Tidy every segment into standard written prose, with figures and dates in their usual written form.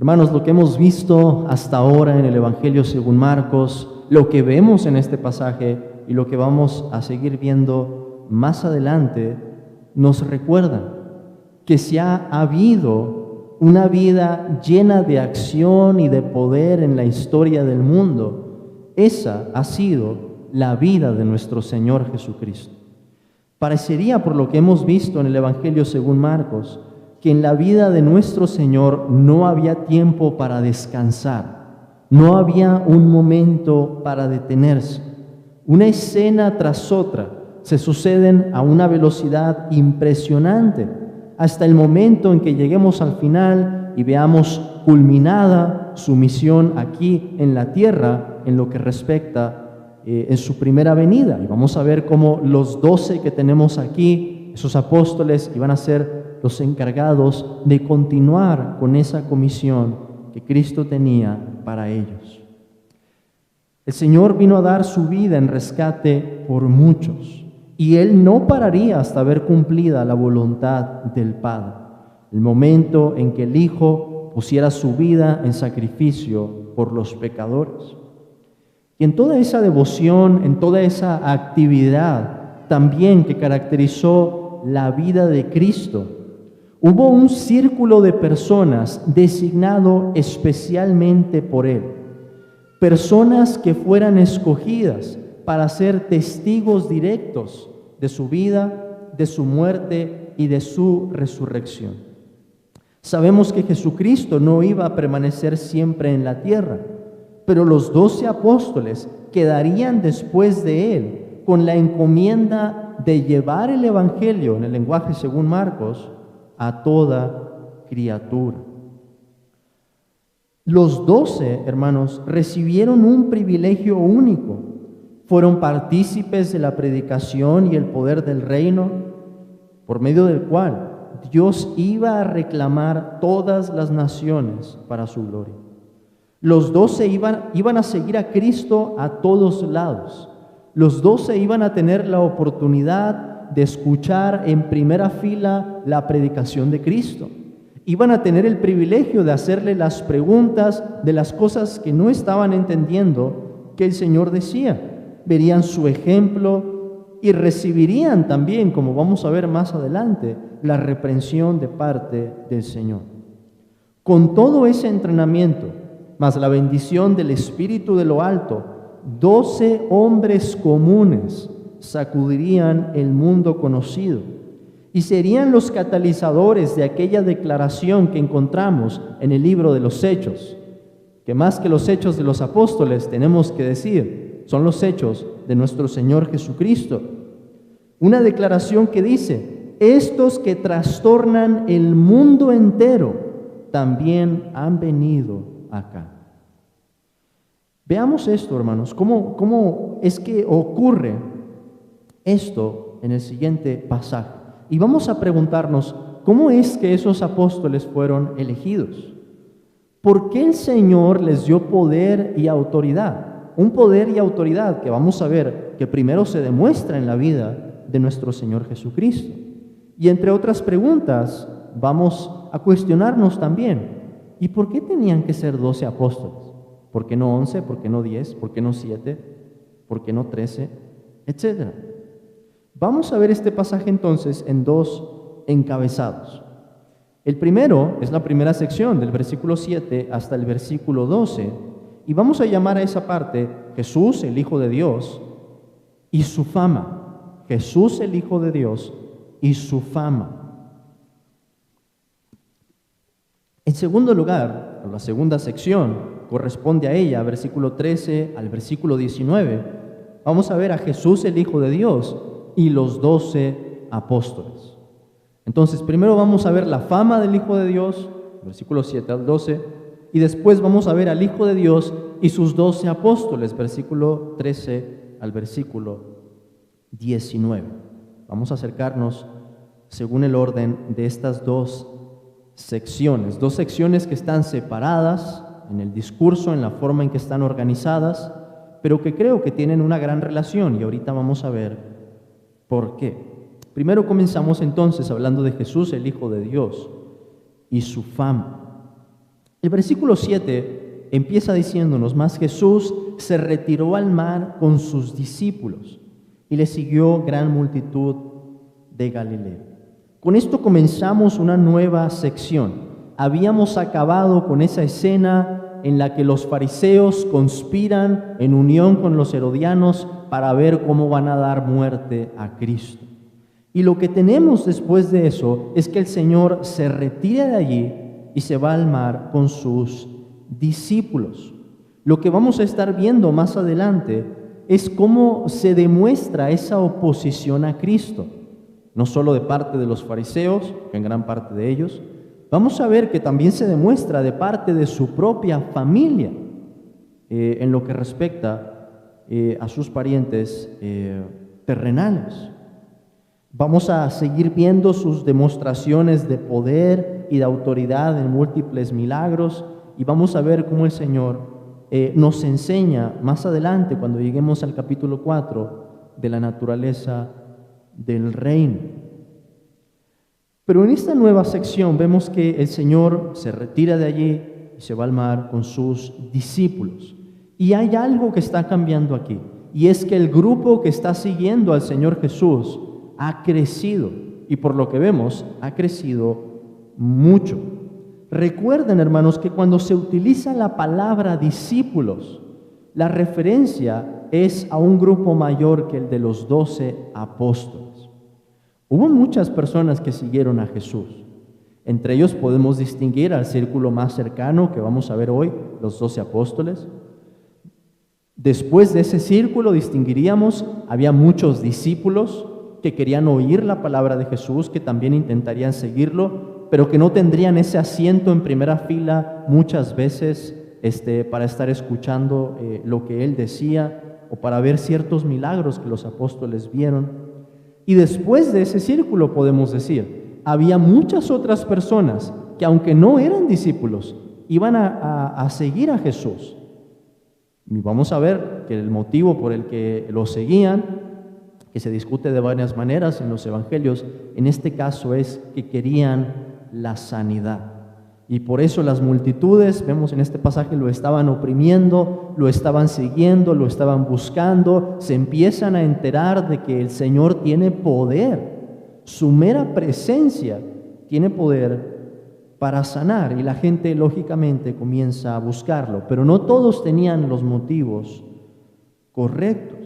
Hermanos, lo que hemos visto hasta ahora en el Evangelio según Marcos, lo que vemos en este pasaje y lo que vamos a seguir viendo más adelante, nos recuerdan que si ha habido una vida llena de acción y de poder en la historia del mundo, esa ha sido la vida de nuestro Señor Jesucristo. Parecería, por lo que hemos visto en el Evangelio según Marcos, que en la vida de nuestro Señor no había tiempo para descansar, no había un momento para detenerse. Una escena tras otra se suceden a una velocidad impresionante, hasta el momento en que lleguemos al final y veamos culminada su misión aquí en la tierra en lo que respecta en su primera venida. Y vamos a ver cómo los 12 que tenemos aquí, esos apóstoles, iban a ser los encargados de continuar con esa comisión que Cristo tenía para ellos. El Señor vino a dar su vida en rescate por muchos, y Él no pararía hasta ver cumplida la voluntad del Padre, el momento en que el Hijo pusiera su vida en sacrificio por los pecadores. Y en toda esa devoción, en toda esa actividad también que caracterizó la vida de Cristo, hubo un círculo de personas designado especialmente por Él, personas que fueran escogidas para ser testigos directos de su vida, de su muerte y de su resurrección. Sabemos que Jesucristo no iba a permanecer siempre en la tierra, pero los 12 apóstoles quedarían después de Él con la encomienda de llevar el Evangelio, en el lenguaje según Marcos, a toda criatura. Los 12, hermanos, recibieron un privilegio único. Fueron partícipes de la predicación y el poder del reino, por medio del cual Dios iba a reclamar todas las naciones para su gloria. Los 12 iban a seguir a Cristo a todos lados. Los 12 iban a tener la oportunidad de escuchar en primera fila la predicación de Cristo. Iban a tener el privilegio de hacerle las preguntas de las cosas que no estaban entendiendo que el Señor decía. Verían su ejemplo y recibirían también, como vamos a ver más adelante, la reprensión de parte del Señor. Con todo ese entrenamiento, más la bendición del Espíritu de lo alto, 12 hombres comunes sacudirían el mundo conocido y serían los catalizadores de aquella declaración que encontramos en el libro de los Hechos, que más que los hechos de los apóstoles tenemos que decir, son los hechos de nuestro Señor Jesucristo. Una declaración que dice, estos que trastornan el mundo entero también han venido acá. Veamos esto, hermanos, cómo es que ocurre esto en el siguiente pasaje. Y vamos a preguntarnos, ¿cómo es que esos apóstoles fueron elegidos? ¿Por qué el Señor les dio poder y autoridad? Un poder y autoridad que vamos a ver que primero se demuestra en la vida de nuestro Señor Jesucristo. Y entre otras preguntas, vamos a cuestionarnos también, ¿y por qué tenían que ser 12 apóstoles? ¿Por qué no 11? ¿Por qué no 10? ¿Por qué no 7? ¿Por qué no 13? Etcétera. Vamos a ver este pasaje entonces en dos encabezados. El primero es la primera sección, del versículo 7 hasta el versículo 12, y vamos a llamar a esa parte Jesús, el Hijo de Dios, y su fama. Jesús, el Hijo de Dios, y su fama. En segundo lugar, la segunda sección corresponde a ella, versículo 13 al versículo 19. Vamos a ver a Jesús, el Hijo de Dios, y los 12 apóstoles. Entonces, primero vamos a ver la fama del Hijo de Dios, versículo 7 al 12, y después vamos a ver al Hijo de Dios y sus 12 apóstoles, versículo 13 al versículo 19. Vamos a acercarnos según el orden de estas dos secciones que están separadas en el discurso, en la forma en que están organizadas, pero que creo que tienen una gran relación, y ahorita vamos a ver ¿por qué? Primero comenzamos entonces hablando de Jesús, el Hijo de Dios, y su fama. El versículo 7 empieza diciéndonos: mas Jesús se retiró al mar con sus discípulos y le siguió gran multitud de Galilea. Con esto comenzamos una nueva sección. Habíamos acabado con esa escena en la que los fariseos conspiran en unión con los herodianos para ver cómo van a dar muerte a Cristo. Y lo que tenemos después de eso es que el Señor se retira de allí y se va al mar con sus discípulos. Lo que vamos a estar viendo más adelante es cómo se demuestra esa oposición a Cristo, no solo de parte de los fariseos, que en gran parte de ellos. Vamos a ver que también se demuestra de parte de su propia familia, en lo que respecta a sus parientes terrenales. Vamos a seguir viendo sus demostraciones de poder y de autoridad en múltiples milagros, y vamos a ver cómo el Señor nos enseña más adelante, cuando lleguemos al capítulo 4, de la naturaleza del reino. Pero en esta nueva sección vemos que el Señor se retira de allí y se va al mar con sus discípulos. Y hay algo que está cambiando aquí, y es que el grupo que está siguiendo al Señor Jesús ha crecido, y por lo que vemos, ha crecido mucho. Recuerden, hermanos, que cuando se utiliza la palabra discípulos, la referencia es a un grupo mayor que el de los 12 apóstoles. Hubo muchas personas que siguieron a Jesús. Entre ellos podemos distinguir al círculo más cercano que vamos a ver hoy, los 12 apóstoles. Después de ese círculo distinguiríamos, había muchos discípulos que querían oír la palabra de Jesús, que también intentarían seguirlo, pero que no tendrían ese asiento en primera fila muchas veces para estar escuchando lo que él decía o para ver ciertos milagros que los apóstoles vieron. Y después de ese círculo podemos decir, había muchas otras personas que, aunque no eran discípulos, iban a seguir a Jesús. Y vamos a ver que el motivo por el que lo seguían, que se discute de varias maneras en los evangelios, en este caso es que querían la sanidad. Y por eso las multitudes, vemos en este pasaje, lo estaban oprimiendo, lo estaban siguiendo, lo estaban buscando, se empiezan a enterar de que el Señor tiene poder, su mera presencia tiene poder para sanar, y la gente lógicamente comienza a buscarlo, pero no todos tenían los motivos correctos.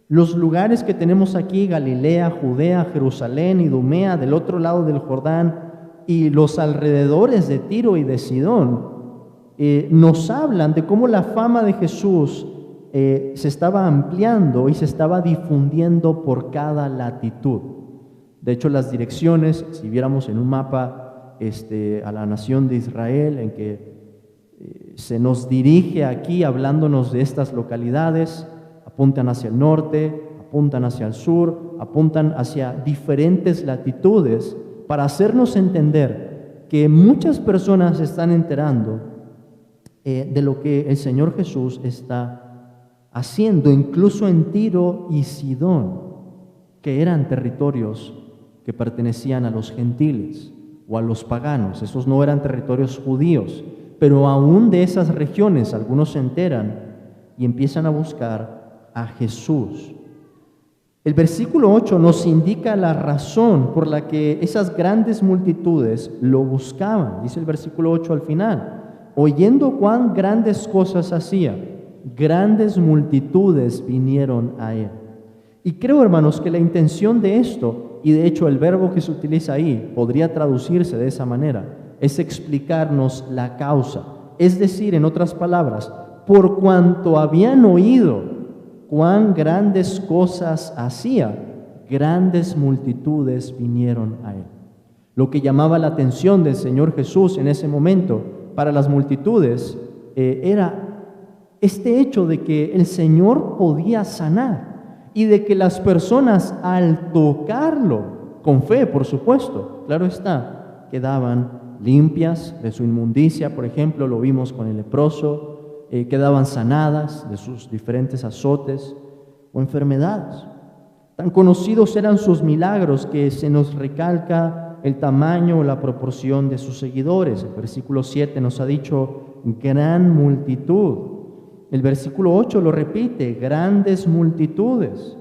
Los lugares que tenemos aquí, Galilea, Judea, Jerusalén, Idumea, del otro lado del Jordán, y los alrededores de Tiro y de Sidón, nos hablan de cómo la fama de Jesús se estaba ampliando y se estaba difundiendo por cada latitud. De hecho, las direcciones, si viéramos en un mapa a la nación de Israel, en que se nos dirige aquí hablándonos de estas localidades, apuntan hacia el norte, apuntan hacia el sur, apuntan hacia diferentes latitudes, para hacernos entender que muchas personas se están enterando de lo que el Señor Jesús está haciendo, incluso en Tiro y Sidón, que eran territorios que pertenecían a los gentiles o a los paganos. Esos no eran territorios judíos, pero aún de esas regiones algunos se enteran y empiezan a buscar a Jesús. El versículo 8 nos indica la razón por la que esas grandes multitudes lo buscaban. Dice el versículo 8 al final: oyendo cuán grandes cosas hacía, grandes multitudes vinieron a él. Y creo, hermanos, que la intención de esto, y de hecho el verbo que se utiliza ahí podría traducirse de esa manera, es explicarnos la causa. Es decir, en otras palabras, por cuanto habían oído cuán grandes cosas hacía, grandes multitudes vinieron a él. Lo que llamaba la atención del Señor Jesús en ese momento para las multitudes era este hecho de que el Señor podía sanar y de que las personas, al tocarlo, con fe por supuesto, claro está, quedaban limpias de su inmundicia. Por ejemplo, lo vimos con el leproso, quedaban sanadas de sus diferentes azotes o enfermedades. Tan conocidos eran sus milagros que se nos recalca el tamaño o la proporción de sus seguidores. El versículo 7 nos ha dicho gran multitud. El versículo 8 lo repite, grandes multitudes.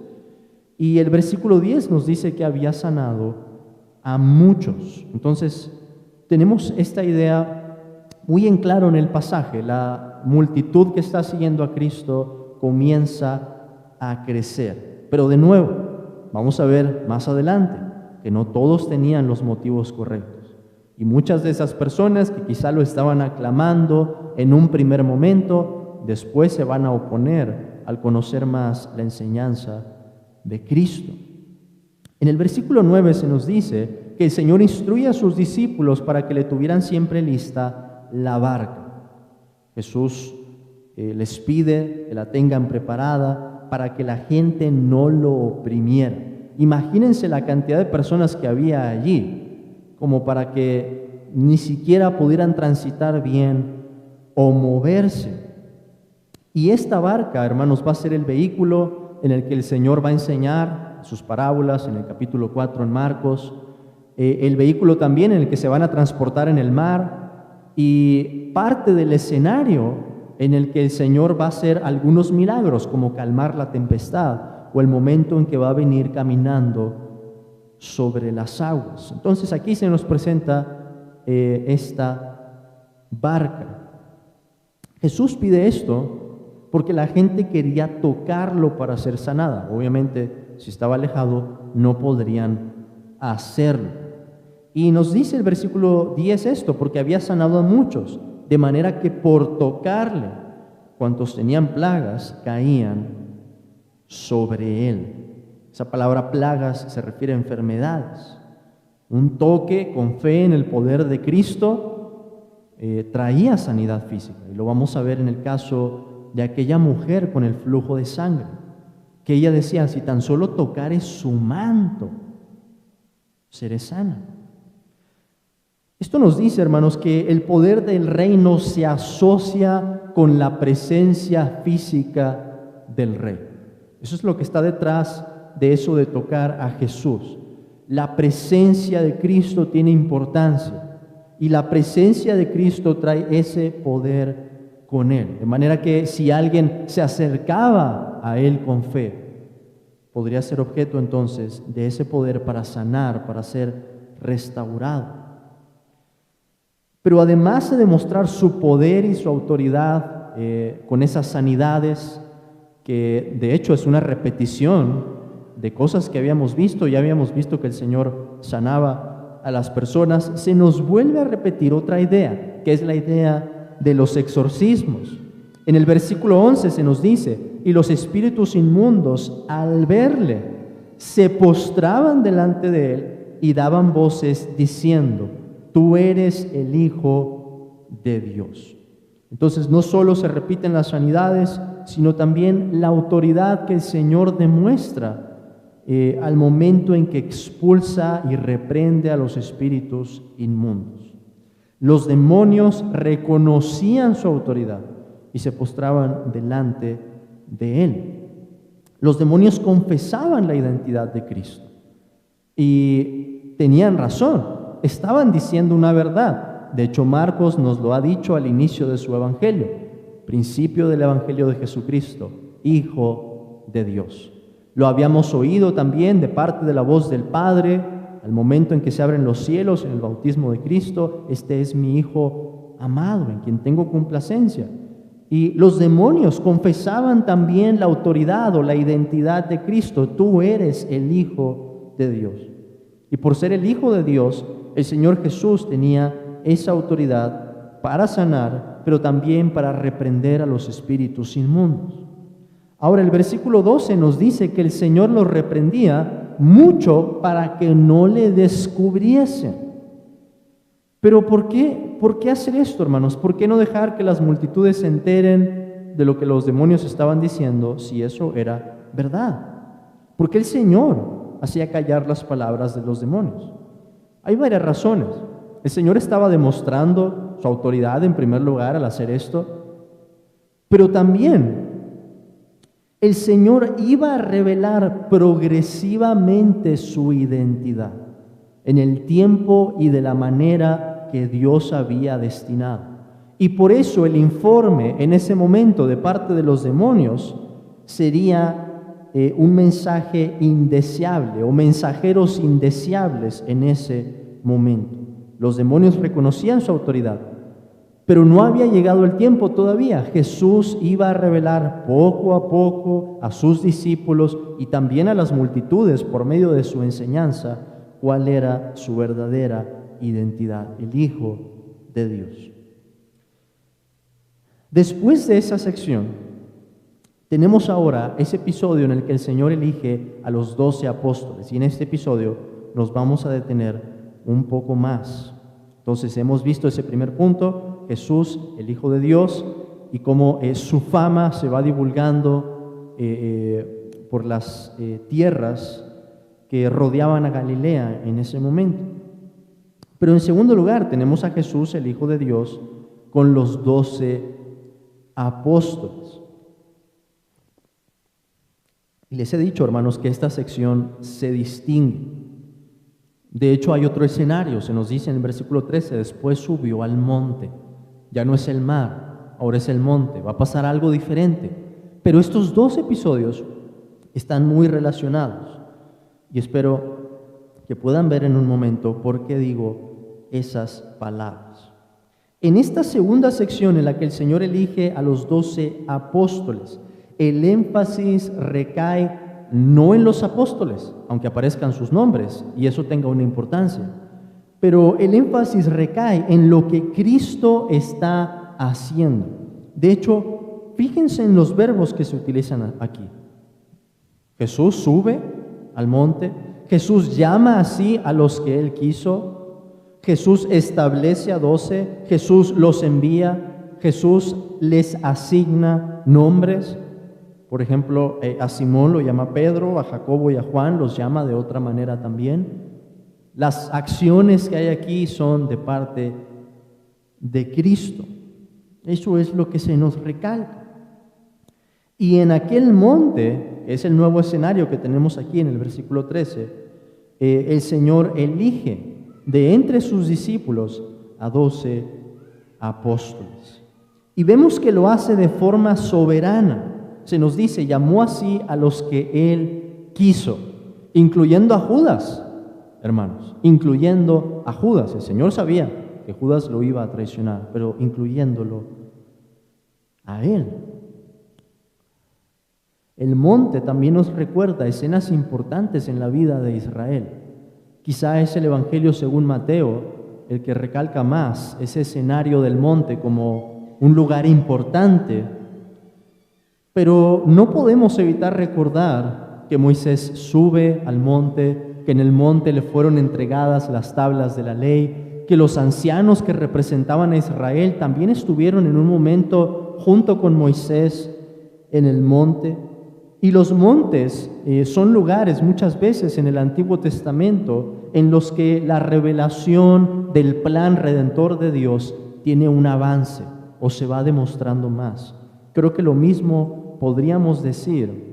Y el versículo 10 nos dice que había sanado a muchos. Entonces, tenemos esta idea muy en claro en el pasaje. La multitud que está siguiendo a Cristo comienza a crecer. Pero de nuevo, vamos a ver más adelante que no todos tenían los motivos correctos. Y muchas de esas personas que quizá lo estaban aclamando en un primer momento, después se van a oponer al conocer más la enseñanza de Cristo. En el versículo 9 se nos dice que el Señor instruye a sus discípulos para que le tuvieran siempre lista la barca. Jesús les pide que la tengan preparada para que la gente no lo oprimiera. Imagínense la cantidad de personas que había allí, como para que ni siquiera pudieran transitar bien o moverse. Y esta barca, hermanos, va a ser el vehículo en el que el Señor va a enseñar sus parábolas en el capítulo 4 en Marcos, el vehículo también en el que se van a transportar en el mar y parte del escenario en el que el Señor va a hacer algunos milagros, como calmar la tempestad o el momento en que va a venir caminando sobre las aguas. Entonces aquí se nos presenta esta barca. Jesús pide esto porque la gente quería tocarlo para ser sanada. Obviamente, si estaba alejado, no podrían hacerlo. Y nos dice el versículo 10 esto, porque había sanado a muchos, de manera que por tocarle, cuantos tenían plagas, caían sobre él. Esa palabra plagas se refiere a enfermedades. Un toque con fe en el poder de Cristo traía sanidad física. Y lo vamos a ver en el caso de aquella mujer con el flujo de sangre, que ella decía, si tan solo tocare su manto, seré sana. Esto nos dice, hermanos, que el poder del reino se asocia con la presencia física del rey. Eso es lo que está detrás de eso de tocar a Jesús. La presencia de Cristo tiene importancia y la presencia de Cristo trae ese poder con él. De manera que si alguien se acercaba a él con fe, podría ser objeto entonces de ese poder para sanar, para ser restaurado. Pero además de demostrar su poder y su autoridad con esas sanidades, que de hecho es una repetición de cosas que habíamos visto, ya habíamos visto que el Señor sanaba a las personas, se nos vuelve a repetir otra idea, que es la idea de los exorcismos. En el versículo 11 se nos dice, y los espíritus inmundos al verle se postraban delante de él y daban voces diciendo, tú eres el Hijo de Dios. Entonces no solo se repiten las sanidades, sino también la autoridad que el Señor demuestra al momento en que expulsa y reprende a los espíritus inmundos. Los demonios reconocían su autoridad y se postraban delante de él. Los demonios confesaban la identidad de Cristo y tenían razón, estaban diciendo una verdad. De hecho, Marcos nos lo ha dicho al inicio de su evangelio, principio del evangelio de Jesucristo, Hijo de Dios. Lo habíamos oído también de parte de la voz del Padre, al momento en que se abren los cielos en el bautismo de Cristo, este es mi Hijo amado, en quien tengo complacencia. Y los demonios confesaban también la autoridad o la identidad de Cristo, tú eres el Hijo de Dios. Y por ser el Hijo de Dios, el Señor Jesús tenía esa autoridad para sanar, pero también para reprender a los espíritus inmundos. Ahora el versículo 12 nos dice que el Señor los reprendía mucho para que no le descubriesen. Pero ¿por qué? ¿Por qué hacer esto, hermanos? ¿Por qué no dejar que las multitudes se enteren de lo que los demonios estaban diciendo si eso era verdad? ¿Por qué el Señor hacía callar las palabras de los demonios? Hay varias razones. El Señor estaba demostrando su autoridad en primer lugar al hacer esto, pero también el Señor iba a revelar progresivamente su identidad. en el tiempo y de la manera que Dios había destinado. Y por eso el informe en ese momento de parte de los demonios sería un mensaje indeseable o mensajeros indeseables en ese momento. Los demonios reconocían su autoridad, pero no había llegado el tiempo todavía. Jesús iba a revelar poco a poco a sus discípulos y también a las multitudes por medio de su enseñanza cuál era su verdadera identidad, el Hijo de Dios. Después de esa sección, tenemos ahora ese episodio en el que el Señor elige a los 12 apóstoles, y en este episodio nos vamos a detener un poco más. Entonces hemos visto ese primer punto, Jesús, el Hijo de Dios, y cómo su fama se va divulgando por las tierras que rodeaban a Galilea en ese momento. Pero en segundo lugar tenemos a Jesús, el Hijo de Dios, con los 12 apóstoles. Y les he dicho, hermanos, que esta sección se distingue. De hecho, hay otro escenario, se nos dice en el versículo 13, después subió al monte. Ya no es el mar, ahora es el monte, va a pasar algo diferente. Pero estos dos episodios están muy relacionados. Y espero que puedan ver en un momento por qué digo esas palabras. En esta segunda sección en la que el Señor elige a los 12 apóstoles, el énfasis recae no en los apóstoles, aunque aparezcan sus nombres y eso tenga una importancia, pero el énfasis recae en lo que Cristo está haciendo. De hecho, fíjense en los verbos que se utilizan aquí. Jesús sube al monte, Jesús llama así a los que Él quiso, Jesús establece a 12, Jesús los envía, Jesús les asigna nombres. Por ejemplo, a Simón lo llama Pedro, a Jacobo y a Juan los llama de otra manera también. Las acciones que hay aquí son de parte de Cristo. Eso es lo que se nos recalca. Y en aquel monte, es el nuevo escenario que tenemos aquí en el versículo 13, el Señor elige de entre sus discípulos a 12 apóstoles. Y vemos que lo hace de forma soberana. Se nos dice, llamó así a los que Él quiso, incluyendo a Judas, hermanos, incluyendo a Judas. El Señor sabía que Judas lo iba a traicionar, pero incluyéndolo a Él. El monte también nos recuerda escenas importantes en la vida de Israel. Quizá es el Evangelio según Mateo el que recalca más ese escenario del monte como un lugar importante. Pero no podemos evitar recordar que Moisés sube al monte, que en el monte le fueron entregadas las tablas de la ley, que los ancianos que representaban a Israel también estuvieron en un momento junto con Moisés en el monte. Y los montes son lugares muchas veces en el Antiguo Testamento en los que la revelación del plan redentor de Dios tiene un avance o se va demostrando más. Creo que lo mismo podríamos decir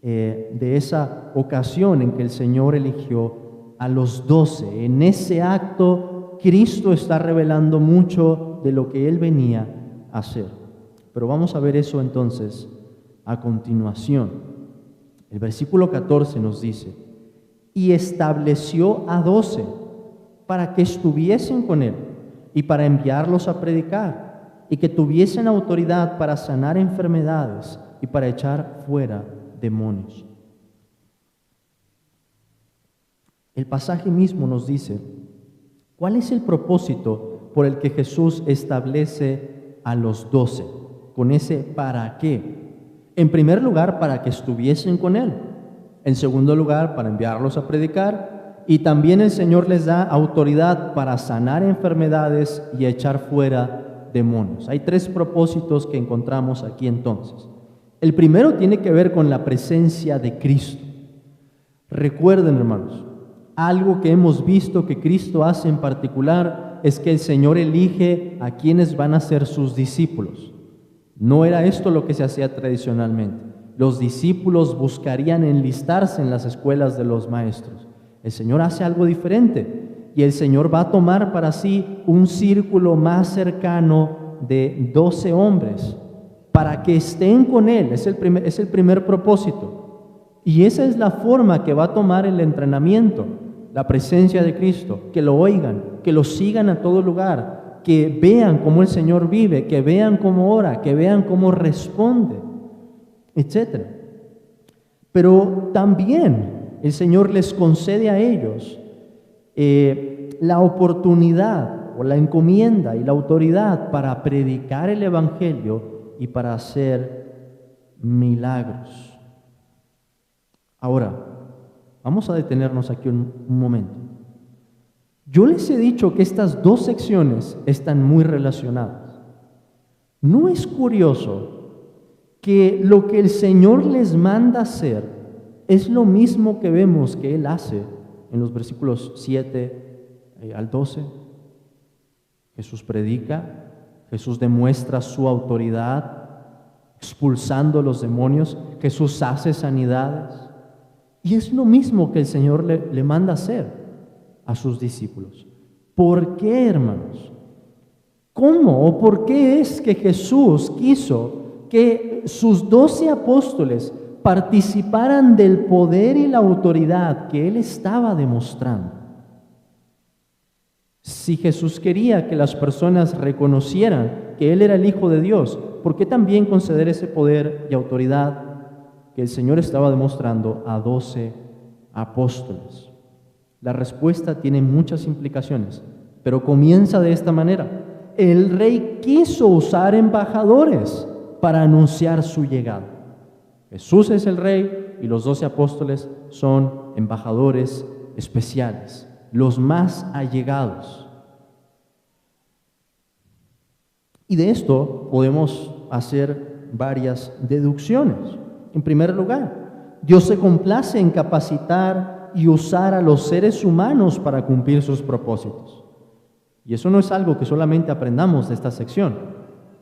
de esa ocasión en que el Señor eligió a los 12. En ese acto, Cristo está revelando mucho de lo que Él venía a hacer. Pero vamos a ver eso entonces a continuación. El versículo 14 nos dice, y estableció a 12 para que estuviesen con Él y para enviarlos a predicar, y que tuviesen autoridad para sanar enfermedades y para echar fuera demonios. El pasaje mismo nos dice, ¿cuál es el propósito por el que Jesús establece a los 12? Con ese ¿para qué? En primer lugar, para que estuviesen con Él. En segundo lugar, para enviarlos a predicar. Y también el Señor les da autoridad para sanar enfermedades y echar fuera demonios. Hay 3 propósitos que encontramos aquí entonces. El primero tiene que ver con la presencia de Cristo. Recuerden, hermanos, algo que hemos visto que Cristo hace en particular es que el Señor elige a quienes van a ser sus discípulos. No era esto lo que se hacía tradicionalmente. Los discípulos buscarían enlistarse en las escuelas de los maestros. El Señor hace algo diferente y el Señor va a tomar para sí un círculo más cercano de 12 hombres para que estén con Él. Es el primer propósito. Y esa es la forma que va a tomar el entrenamiento, la presencia de Cristo, que lo oigan, que lo sigan a todo lugar, que vean cómo el Señor vive, que vean cómo ora, que vean cómo responde, etc. Pero también el Señor les concede a ellos la oportunidad o la encomienda y la autoridad para predicar el Evangelio y para hacer milagros. Ahora, vamos a detenernos aquí un momento. Yo les he dicho que estas dos secciones están muy relacionadas. ¿No es curioso que lo que el Señor les manda hacer es lo mismo que vemos que Él hace en los versículos 7 al 12? Jesús predica, Jesús demuestra su autoridad expulsando los demonios, Jesús hace sanidades. Y es lo mismo que el Señor le manda hacer a sus discípulos. ¿Por qué, hermanos? ¿Cómo o por qué es que Jesús quiso que sus 12 apóstoles participaran del poder y la autoridad que Él estaba demostrando? Si Jesús quería que las personas reconocieran que Él era el Hijo de Dios, ¿por qué también conceder ese poder y autoridad que el Señor estaba demostrando a 12 apóstoles? La respuesta tiene muchas implicaciones, pero comienza de esta manera. El rey quiso usar embajadores para anunciar su llegada. Jesús es el rey y los 12 apóstoles son embajadores especiales, los más allegados. Y de esto podemos hacer varias deducciones. En primer lugar, Dios se complace en capacitar y usar a los seres humanos para cumplir sus propósitos. Y eso no es algo que solamente aprendamos de esta sección.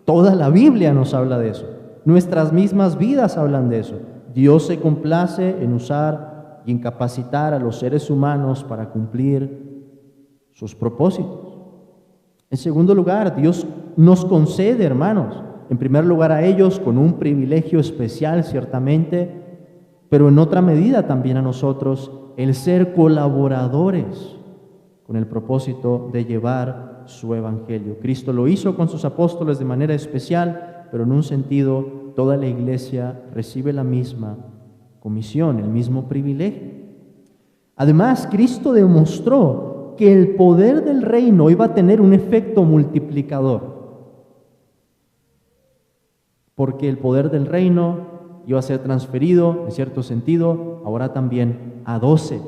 Toda la Biblia nos habla de eso. Nuestras mismas vidas hablan de eso. Dios se complace en usar y en capacitar a los seres humanos para cumplir sus propósitos. En segundo lugar, Dios nos concede, hermanos, en primer lugar a ellos con un privilegio especial, ciertamente, pero en otra medida también a nosotros, el ser colaboradores con el propósito de llevar su evangelio. Cristo lo hizo con sus apóstoles de manera especial, pero en un sentido toda la iglesia recibe la misma comisión, el mismo privilegio. Además, Cristo demostró que el poder del reino iba a tener un efecto multiplicador, porque el poder del reino iba a ser transferido, en cierto sentido, ahora también a 12.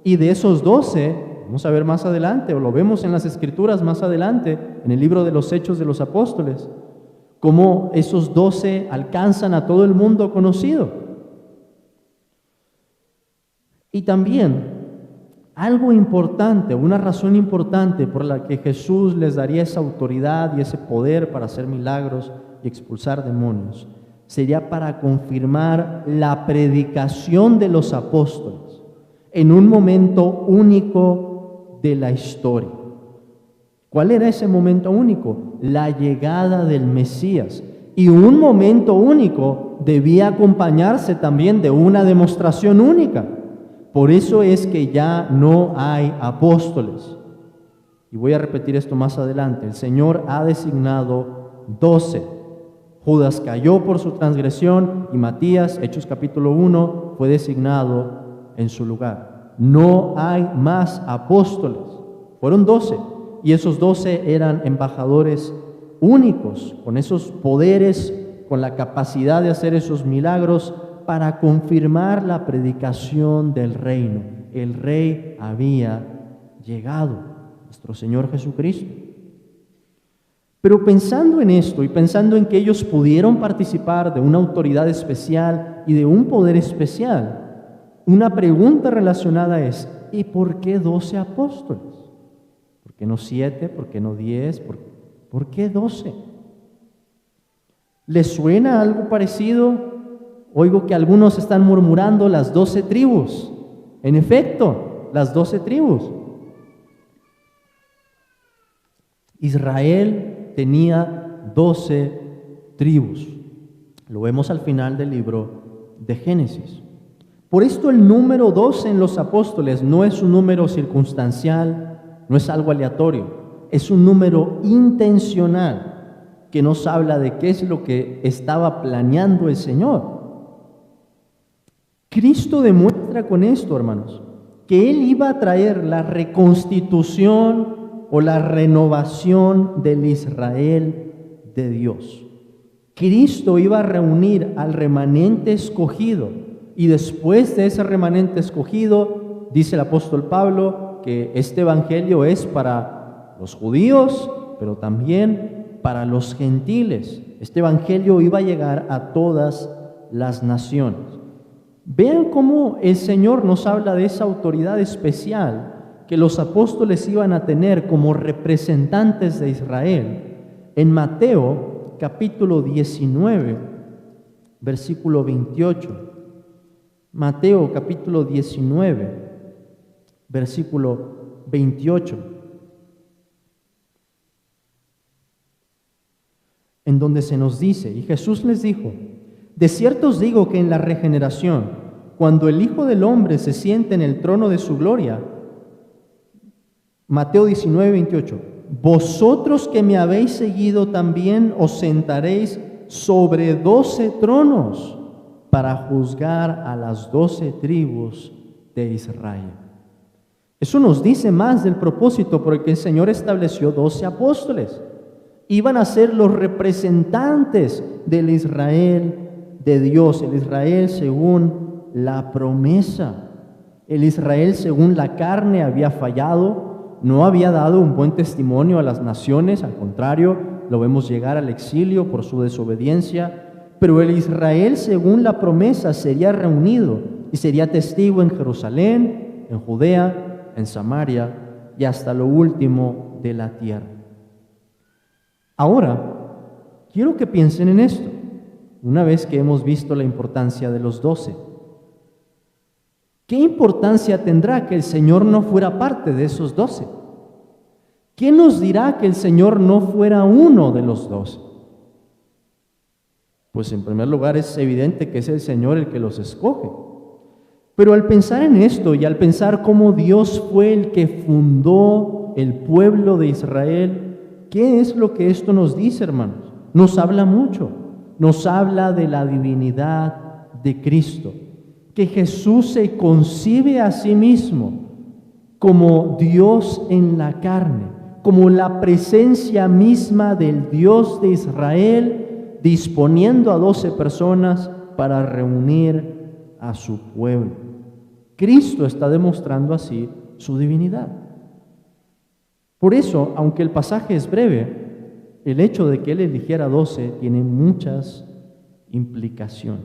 Y de esos 12, vamos a ver más adelante, o lo vemos en las Escrituras más adelante, en el libro de los Hechos de los Apóstoles, cómo esos 12 alcanzan a todo el mundo conocido. Y también, algo importante, una razón importante por la que Jesús les daría esa autoridad y ese poder para hacer milagros y expulsar demonios, sería para confirmar la predicación de los apóstoles en un momento único de la historia. ¿Cuál era ese momento único? La llegada del Mesías. Y un momento único debía acompañarse también de una demostración única. Por eso es que ya no hay apóstoles. Y voy a repetir esto más adelante. El Señor ha designado 12. Judas cayó por su transgresión y Matías, Hechos capítulo 1, fue designado en su lugar. No hay más apóstoles. Fueron 12 y esos 12 eran embajadores únicos, con esos poderes, con la capacidad de hacer esos milagros para confirmar la predicación del reino. El rey había llegado, nuestro Señor Jesucristo. Pero pensando en esto y pensando en que ellos pudieron participar de una autoridad especial y de un poder especial, una pregunta relacionada es: ¿y por qué 12 apóstoles? ¿Por qué no 7? ¿Por qué no 10? ¿Por qué 12? ¿Les suena algo parecido? Oigo que algunos están murmurando las 12 tribus. En efecto, las 12 tribus. Israel tenía 12 tribus. Lo vemos al final del libro de Génesis. Por esto el número 12 en los apóstoles no es un número circunstancial, no es algo aleatorio, es un número intencional que nos habla de qué es lo que estaba planeando el Señor. Cristo demuestra con esto, hermanos, que Él iba a traer la reconstitución o la renovación del Israel de Dios. Cristo iba a reunir al remanente escogido, y después de ese remanente escogido, dice el apóstol Pablo que este evangelio es para los judíos, pero también para los gentiles. Este evangelio iba a llegar a todas las naciones. Vean cómo el Señor nos habla de esa autoridad especial que los apóstoles iban a tener como representantes de Israel. En Mateo capítulo 19, versículo 28. Mateo capítulo 19, versículo 28. En donde se nos dice, y Jesús les dijo: de cierto os digo que en la regeneración, cuando el Hijo del Hombre se siente en el trono de su gloria, Mateo 19, 28, vosotros que me habéis seguido también os sentaréis sobre 12 tronos para juzgar a las 12 tribus de Israel. Eso nos dice más del propósito por el que el Señor estableció 12 apóstoles. Iban a ser los representantes del Israel de Dios, el Israel según la promesa. El Israel según la carne había fallado, no había dado un buen testimonio a las naciones, al contrario, lo vemos llegar al exilio por su desobediencia. Pero el Israel según la promesa sería reunido y sería testigo en Jerusalén, en Judea, en Samaria y hasta lo último de la tierra. Ahora, quiero que piensen en esto, una vez que hemos visto la importancia de los 12. ¿Qué importancia tendrá que el Señor no fuera parte de esos 12? ¿Quién nos dirá que el Señor no fuera uno de los 12? Pues en primer lugar es evidente que es el Señor el que los escoge. Pero al pensar en esto y al pensar cómo Dios fue el que fundó el pueblo de Israel, ¿qué es lo que esto nos dice, hermanos? Nos habla mucho, nos habla de la divinidad de Cristo, que Jesús se concibe a sí mismo como Dios en la carne, como la presencia misma del Dios de Israel, disponiendo a 12 personas para reunir a su pueblo. Cristo está demostrando así su divinidad. Por eso, aunque el pasaje es breve, el hecho de que Él eligiera 12 tiene muchas implicaciones.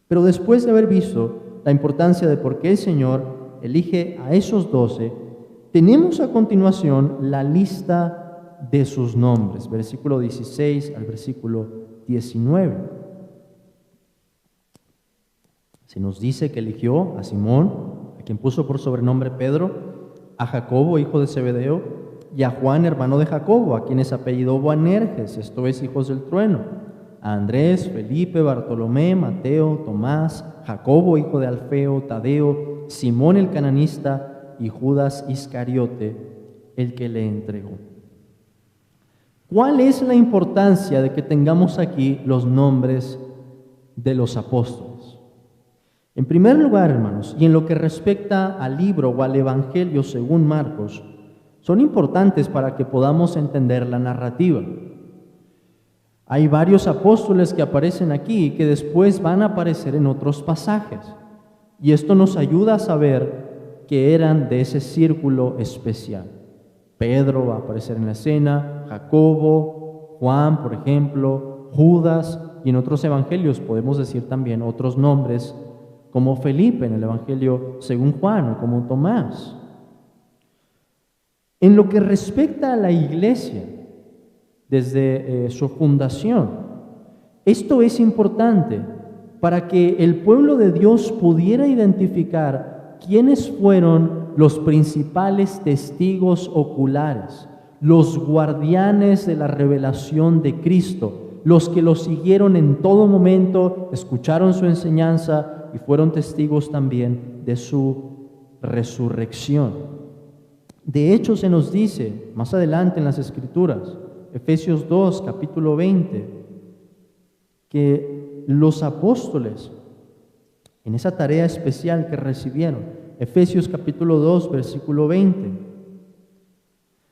Pero después de haber visto la importancia de por qué el Señor elige a esos 12, tenemos a continuación la lista de sus nombres, versículo 16 al versículo 19. Se nos dice que eligió a Simón, a quien puso por sobrenombre Pedro, a Jacobo, hijo de Zebedeo, y a Juan, hermano de Jacobo, a quienes apellidó Boanerges, esto es, hijos del trueno, a Andrés, Felipe, Bartolomé, Mateo, Tomás, Jacobo, hijo de Alfeo, Tadeo, Simón el cananista y Judas Iscariote, el que le entregó. ¿Cuál es la importancia de que tengamos aquí los nombres de los apóstoles? En primer lugar, hermanos, y en lo que respecta al libro o al Evangelio según Marcos, son importantes para que podamos entender la narrativa. Hay varios apóstoles que aparecen aquí y que después van a aparecer en otros pasajes. Y esto nos ayuda a saber que eran de ese círculo especial. Pedro va a aparecer en la escena, Jacobo, Juan, por ejemplo, Judas, y en otros evangelios podemos decir también otros nombres, como Felipe en el evangelio según Juan, o como Tomás. En lo que respecta a la iglesia, desde su fundación, esto es importante para que el pueblo de Dios pudiera identificar ¿quiénes fueron los principales testigos oculares, los guardianes de la revelación de Cristo, los que lo siguieron en todo momento, escucharon su enseñanza y fueron testigos también de su resurrección? De hecho, se nos dice más adelante en las Escrituras, Efesios 2, capítulo 20, que los apóstoles, en esa tarea especial que recibieron, Efesios capítulo 2, versículo 20,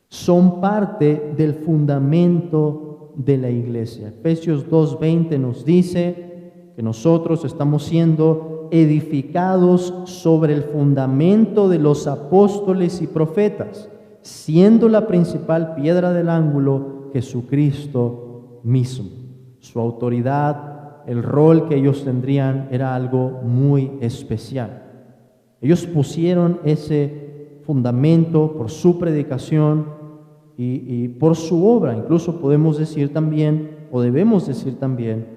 son parte del fundamento de la iglesia. Efesios 2, 20 nos dice que nosotros estamos siendo edificados sobre el fundamento de los apóstoles y profetas, siendo la principal piedra del ángulo Jesucristo mismo. Su autoridad, el rol que ellos tendrían era algo muy especial. Ellos pusieron ese fundamento por su predicación y por su obra. Incluso podemos decir también, o debemos decir también,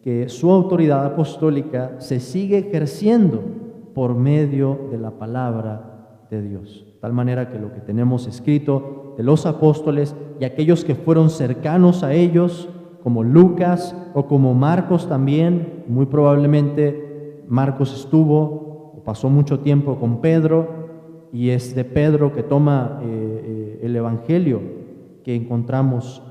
que su autoridad apostólica se sigue ejerciendo por medio de la palabra de Dios. De tal manera que lo que tenemos escrito de los apóstoles y aquellos que fueron cercanos a ellos, como Lucas o como Marcos también, muy probablemente Marcos estuvo o pasó mucho tiempo con Pedro, y es de Pedro que toma el evangelio que encontramos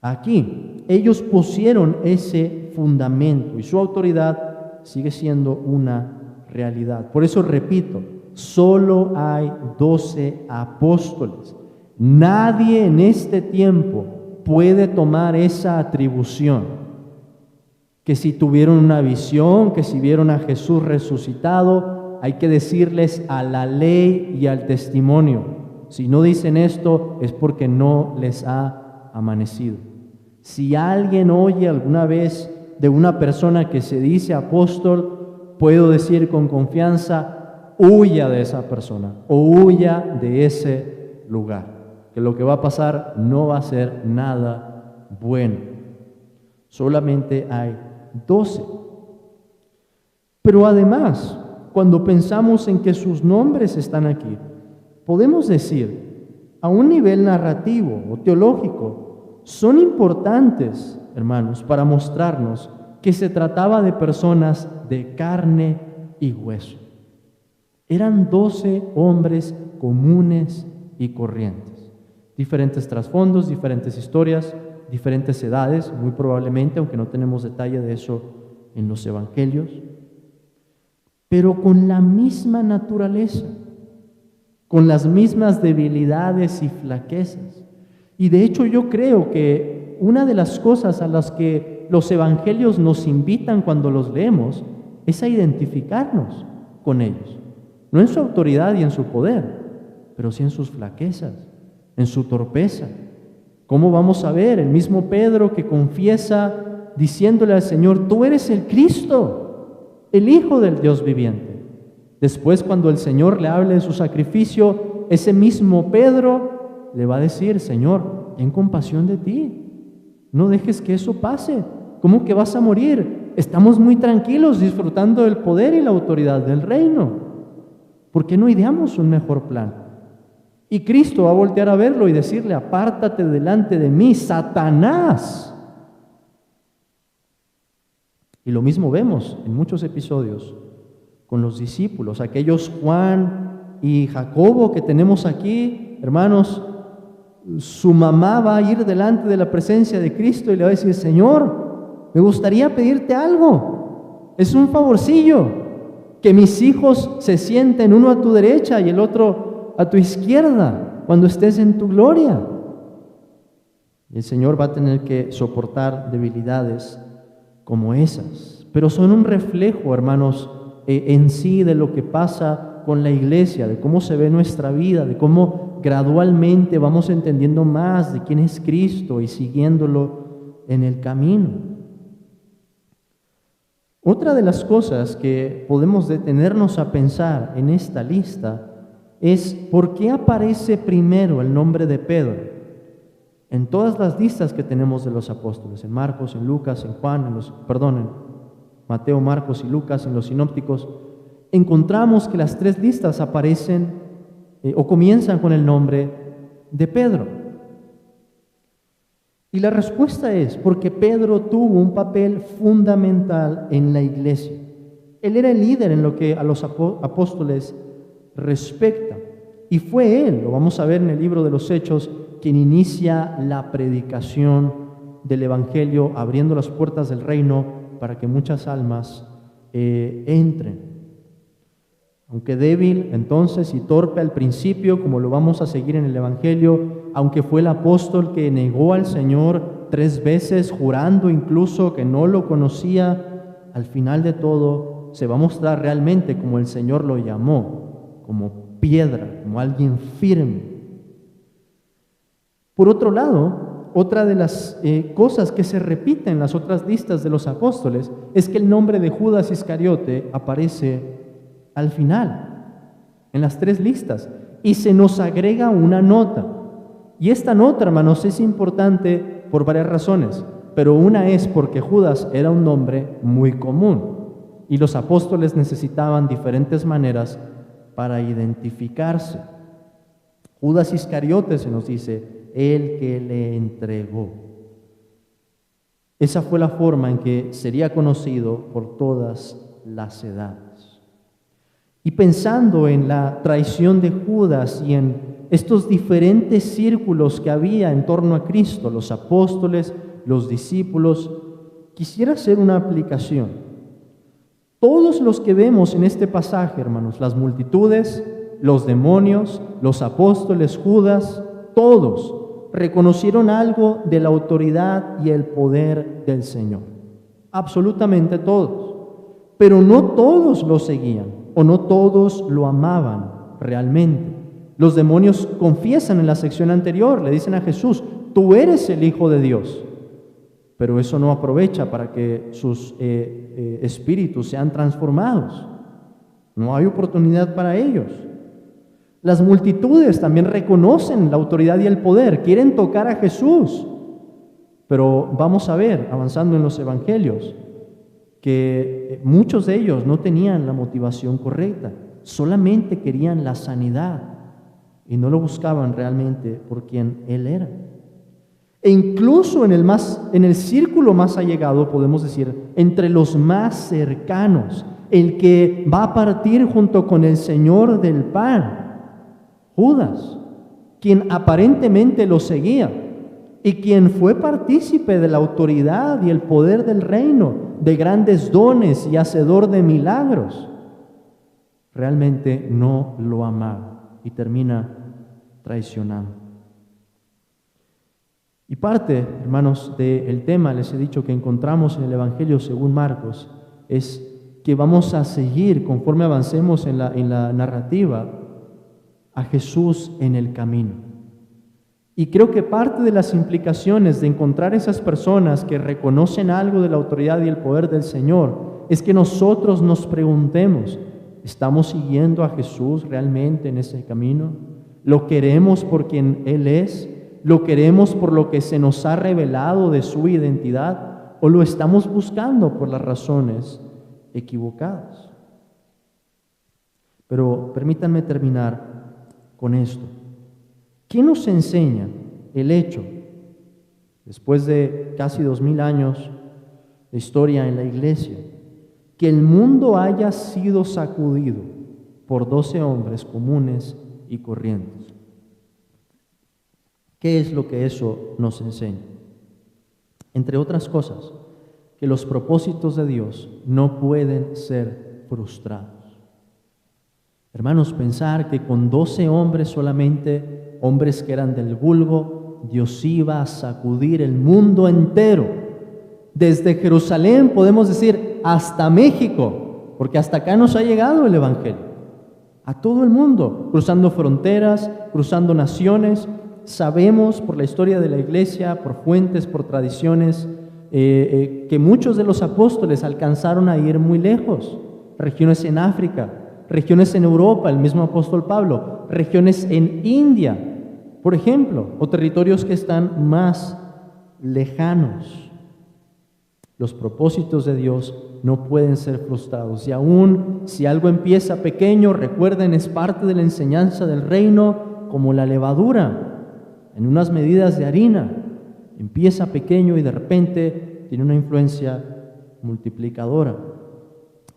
aquí. Ellos pusieron ese fundamento y su autoridad sigue siendo una realidad. Por eso repito, solo hay 12 apóstoles. Nadie en este tiempo puede tomar esa atribución, que si tuvieron una visión, que si vieron a Jesús resucitado, hay que decirles a la ley y al testimonio. Si no dicen esto es porque no les ha amanecido. Si alguien oye alguna vez de una persona que se dice apóstol, puedo decir con confianza, huya de esa persona o huya de ese lugar, que lo que va a pasar no va a ser nada bueno. Solamente hay 12. Pero además, cuando pensamos en que sus nombres están aquí, podemos decir, a un nivel narrativo o teológico, son importantes, hermanos, para mostrarnos que se trataba de personas de carne y hueso. Eran 12 hombres comunes y corrientes, diferentes trasfondos, diferentes historias, diferentes edades, muy probablemente, aunque no tenemos detalle de eso en los evangelios, pero con la misma naturaleza, con las mismas debilidades y flaquezas. Y de hecho yo creo que una de las cosas a las que los evangelios nos invitan cuando los leemos es a identificarnos con ellos, no en su autoridad y en su poder, pero sí en sus flaquezas, en su torpeza. ¿Cómo vamos a ver el mismo Pedro que confiesa diciéndole al Señor, tú eres el Cristo, el Hijo del Dios viviente? Después, cuando el Señor le hable de su sacrificio, ese mismo Pedro le va a decir, Señor, ten compasión de ti, no dejes que eso pase. ¿Cómo que vas a morir? Estamos muy tranquilos disfrutando del poder y la autoridad del reino. ¿Por qué no ideamos un mejor plan? Y Cristo va a voltear a verlo y decirle, apártate delante de mí, Satanás. Y lo mismo vemos en muchos episodios con los discípulos, aquellos Juan y Jacobo que tenemos aquí, hermanos. Su mamá va a ir delante de la presencia de Cristo y le va a decir, Señor, me gustaría pedirte algo, es un favorcillo, que mis hijos se sienten uno a tu derecha y el otro a tu izquierda cuando estés en tu gloria. Y el Señor va a tener que soportar debilidades como esas, pero son un reflejo, hermanos, en sí de lo que pasa con la iglesia, de cómo se ve nuestra vida, de cómo gradualmente vamos entendiendo más de quién es Cristo y siguiéndolo en el camino. Otra de las cosas que podemos detenernos a pensar en esta lista es por qué aparece primero el nombre de Pedro en todas las listas que tenemos de los apóstoles, en Marcos, en Lucas, en Juan, en Mateo, Marcos y Lucas, en los sinópticos. encontramos que las 3 listas aparecen o comienzan con el nombre de Pedro. Y la respuesta es porque Pedro tuvo un papel fundamental en la iglesia. Él era el líder en lo que a los apóstoles respecta. Y fue él, lo vamos a ver en el libro de los Hechos, quien inicia la predicación del Evangelio, abriendo las puertas del reino para que muchas almas entren. Aunque débil entonces y torpe al principio, como lo vamos a seguir en el Evangelio, aunque fue el apóstol que negó al Señor 3 veces, jurando incluso que no lo conocía, al final de todo se va a mostrar realmente como el Señor lo llamó, como piedra, como alguien firme. Por otro lado, otra de las cosas que se repiten en las otras listas de los apóstoles es que el nombre de Judas Iscariote aparece al final, en las 3 listas, y se nos agrega una nota. Y esta nota, hermanos, es importante por varias razones, pero una es porque Judas era un nombre muy común y los apóstoles necesitaban diferentes maneras para identificarse. Judas Iscariote, se nos dice, el que le entregó. Esa fue la forma en que sería conocido por todas las edades. Y pensando en la traición de Judas y en estos diferentes círculos que había en torno a Cristo, los apóstoles, los discípulos, quisiera hacer una aplicación. Todos los que vemos en este pasaje, hermanos, las multitudes, los demonios, los apóstoles, Judas, todos reconocieron algo de la autoridad y el poder del Señor. Absolutamente todos. Pero no todos lo seguían. O no todos lo amaban realmente. Los demonios confiesan en la sección anterior, le dicen a Jesús, tú eres el Hijo de Dios. Pero eso no aprovecha para que sus espíritus sean transformados. No hay oportunidad para ellos. Las multitudes también reconocen la autoridad y el poder, quieren tocar a Jesús. Pero vamos a ver, avanzando en los evangelios, que muchos de ellos no tenían la motivación correcta, solamente querían la sanidad y no lo buscaban realmente por quien Él era. E incluso en el círculo más allegado, podemos decir, entre los más cercanos, el que va a partir junto con el Señor del pan, Judas, quien aparentemente lo seguía, y quien fue partícipe de la autoridad y el poder del reino, de grandes dones y hacedor de milagros, realmente no lo amaba y termina traicionando. Y parte, hermanos, del tema, les he dicho, que encontramos en el Evangelio según Marcos, es que vamos a seguir, conforme avancemos en la narrativa, a Jesús en el camino. Y creo que parte de las implicaciones de encontrar esas personas que reconocen algo de la autoridad y el poder del Señor es que nosotros nos preguntemos, ¿estamos siguiendo a Jesús realmente en ese camino? ¿Lo queremos por quien Él es? ¿Lo queremos por lo que se nos ha revelado de su identidad? ¿O lo estamos buscando por las razones equivocadas? Pero permítanme terminar con esto. ¿Qué nos enseña el hecho, después de casi 2000 años de historia en la iglesia, que el mundo haya sido sacudido por 12 hombres comunes y corrientes? ¿Qué es lo que eso nos enseña? Entre otras cosas, que los propósitos de Dios no pueden ser frustrados. Hermanos, pensar que con 12 hombres solamente, hombres que eran del vulgo, Dios iba a sacudir el mundo entero. Desde Jerusalén, podemos decir, hasta México, porque hasta acá nos ha llegado el Evangelio. A todo el mundo, cruzando fronteras, cruzando naciones. Sabemos por la historia de la iglesia, por fuentes, por tradiciones, que muchos de los apóstoles alcanzaron a ir muy lejos. Regiones en África, regiones en Europa, el mismo apóstol Pablo, regiones en India, por ejemplo, o territorios que están más lejanos. Los propósitos de Dios no pueden ser frustrados. Y aún si algo empieza pequeño, recuerden, es parte de la enseñanza del reino, como la levadura, en unas medidas de harina. Empieza pequeño y de repente tiene una influencia multiplicadora.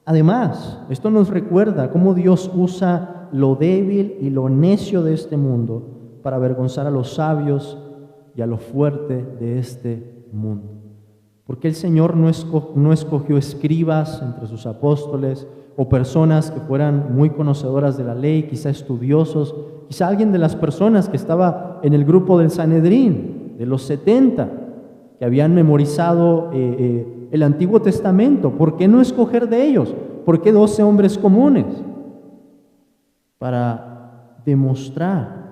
Además, esto nos recuerda cómo Dios usa lo débil y lo necio de este mundo para avergonzar a los sabios y a lo fuerte de este mundo. Porque el Señor no escogió escribas entre sus apóstoles o personas que fueran muy conocedoras de la ley, quizá estudiosos, quizá alguien de las personas que estaba en el grupo del Sanedrín, de los 70, que habían memorizado el Antiguo Testamento. ¿Por qué no escoger de ellos? ¿Por qué 12 hombres comunes? Para demostrar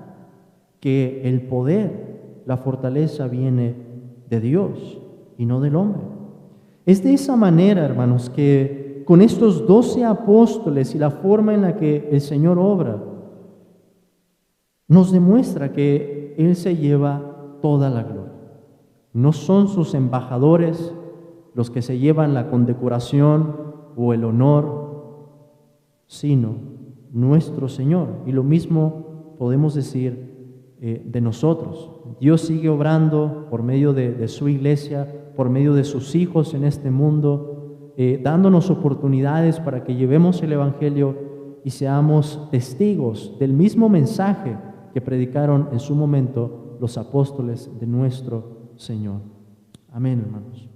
que el poder, la fortaleza viene de Dios y no del hombre. Es de esa manera, hermanos, que con estos 12 apóstoles y la forma en la que el Señor obra, nos demuestra que Él se lleva toda la gloria. No son sus embajadores los que se llevan la condecoración o el honor, sino nuestro Señor. Y lo mismo podemos decir de nosotros. Dios sigue obrando por medio de su iglesia, por medio de sus hijos en este mundo, dándonos oportunidades para que llevemos el Evangelio y seamos testigos del mismo mensaje que predicaron en su momento los apóstoles de nuestro Señor. Amén, hermanos.